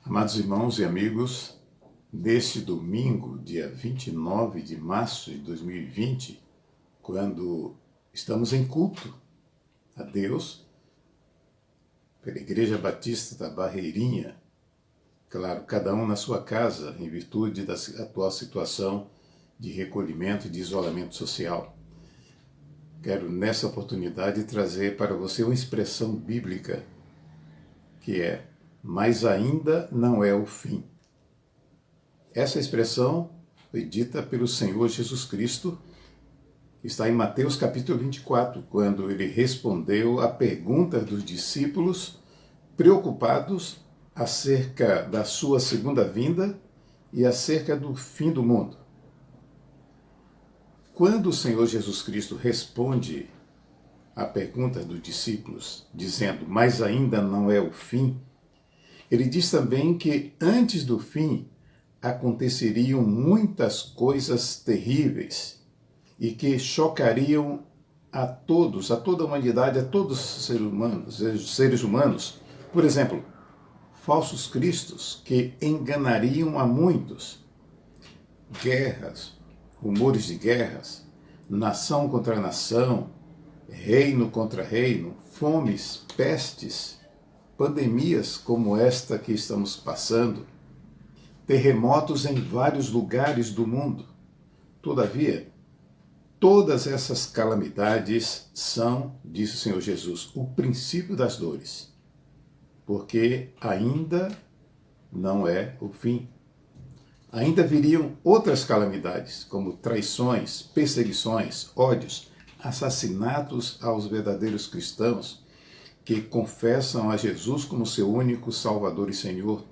Amados irmãos e amigos, neste domingo, dia 29 de março de 2020, quando estamos em culto a Deus, pela Igreja Batista da Barreirinha, claro, cada um na sua casa, em virtude da atual situação de recolhimento e de isolamento social. Quero, nessa oportunidade, trazer para você uma expressão bíblica que é: mas ainda não é o fim. Essa expressão foi dita pelo Senhor Jesus Cristo, que está em Mateus capítulo 24, quando ele respondeu à pergunta dos discípulos preocupados acerca da sua segunda vinda e acerca do fim do mundo. Quando o Senhor Jesus Cristo responde à pergunta dos discípulos, dizendo, mas ainda não é o fim, ele diz também que antes do fim aconteceriam muitas coisas terríveis e que chocariam a todos, a toda a humanidade, a todos os seres humanos. Por exemplo, falsos cristos que enganariam a muitos, guerras, rumores de guerras, nação contra nação, reino contra reino, fomes, pestes, pandemias como esta que estamos passando, terremotos em vários lugares do mundo. Todavia, todas essas calamidades são, disse o Senhor Jesus, o princípio das dores, porque ainda não é o fim. Ainda viriam outras calamidades, como traições, perseguições, ódios, assassinatos aos verdadeiros cristãos que confessam a Jesus como seu único Salvador e Senhor.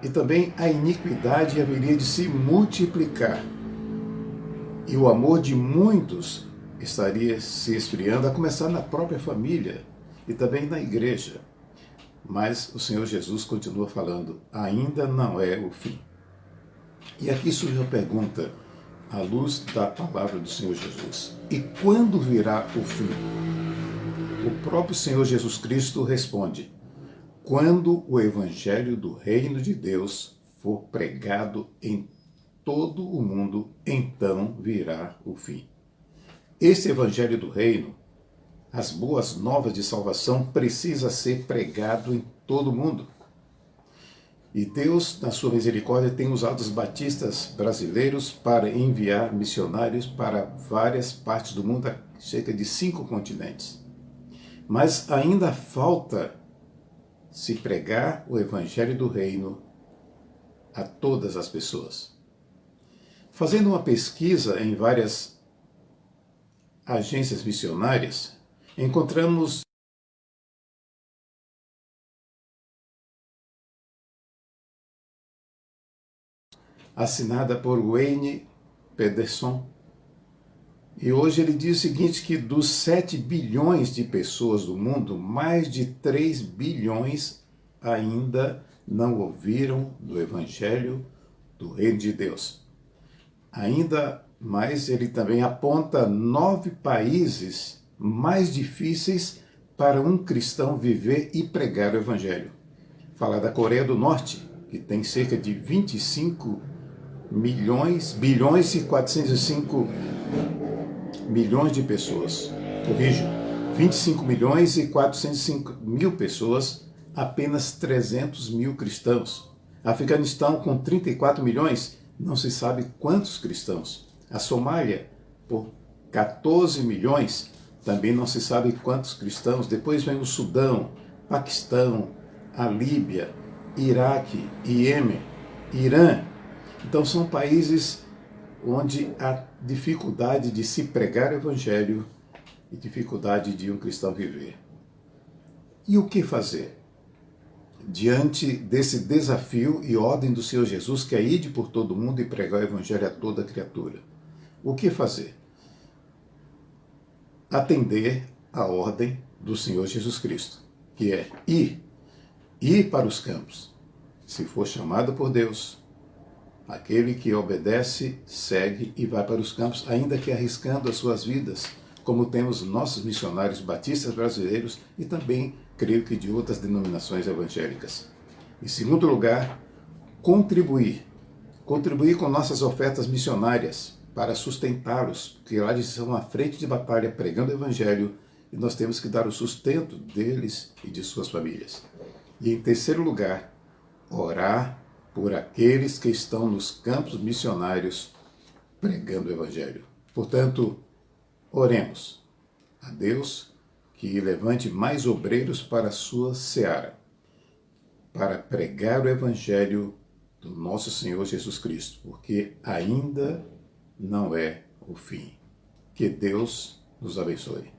E também a iniquidade haveria de se multiplicar. E o amor de muitos estaria se esfriando, a começar na própria família e também na igreja. Mas o Senhor Jesus continua falando, ainda não é o fim. E aqui surge a pergunta, à luz da palavra do Senhor Jesus: e quando virá o fim? O próprio Senhor Jesus Cristo responde: quando o Evangelho do Reino de Deus for pregado em todo o mundo, então virá o fim. Esse Evangelho do Reino, as boas novas de salvação, precisa ser pregado em todo o mundo. E Deus, na sua misericórdia, tem usado os batistas brasileiros para enviar missionários para várias partes do mundo, cerca de 5 continentes. Mas ainda falta se pregar o Evangelho do Reino a todas as pessoas. Fazendo uma pesquisa em várias agências missionárias, encontramos assinada por Wayne Pederson. E hoje ele diz o seguinte, que dos 7 bilhões de pessoas do mundo, mais de 3 bilhões ainda não ouviram do Evangelho do Reino de Deus. Ainda mais, ele também aponta 9 países mais difíceis para um cristão viver e pregar o Evangelho. Fala da Coreia do Norte, que tem cerca de 25 bilhões e 405 milhões de pessoas. Corrijo, 25 milhões e 405 mil pessoas, apenas 300 mil cristãos. Afeganistão, com 34 milhões, não se sabe quantos cristãos. A Somália, por 14 milhões, também não se sabe quantos cristãos. Depois vem o Sudão, Paquistão, a Líbia, Iraque, Iêmen, Irã. Então são países onde há dificuldade de se pregar o Evangelho e dificuldade de um cristão viver. E o que fazer? Diante desse desafio e ordem do Senhor Jesus, que é ide por todo mundo e pregar o Evangelho a toda criatura. O que fazer? Atender à ordem do Senhor Jesus Cristo, que é ir para os campos. Se for chamado por Deus, aquele que obedece, segue e vai para os campos, ainda que arriscando as suas vidas, como temos nossos missionários batistas brasileiros e também, creio que de outras denominações evangélicas. Em segundo lugar, contribuir. Contribuir com nossas ofertas missionárias para sustentá-los, porque lá eles estão na frente de batalha pregando o Evangelho e nós temos que dar o sustento deles e de suas famílias. E em terceiro lugar, orar por aqueles que estão nos campos missionários pregando o Evangelho. Portanto, oremos a Deus que levante mais obreiros para a sua seara, para pregar o Evangelho do nosso Senhor Jesus Cristo, porque ainda não é o fim. Que Deus nos abençoe.